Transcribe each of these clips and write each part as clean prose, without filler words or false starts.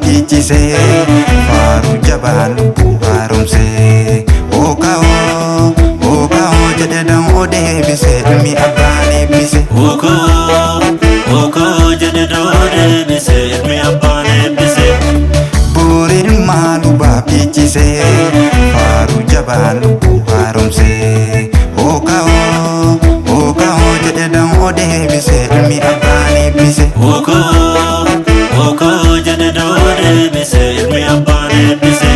pichise faru jaban harumse oka o jede dan ode bise mi abane bise oka jede dan ode bise mi abane bise burin malu ba pichise faru jaban harumse oka o jede dan ode bise mi abane bise oka jede dan ode bise mi abane bise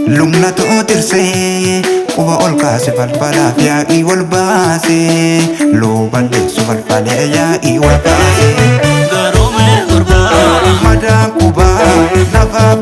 Lumna to tirse kuba olka se falfala ya I wal base lo bande su falfala ya I wal base garome urba madam kuba nafa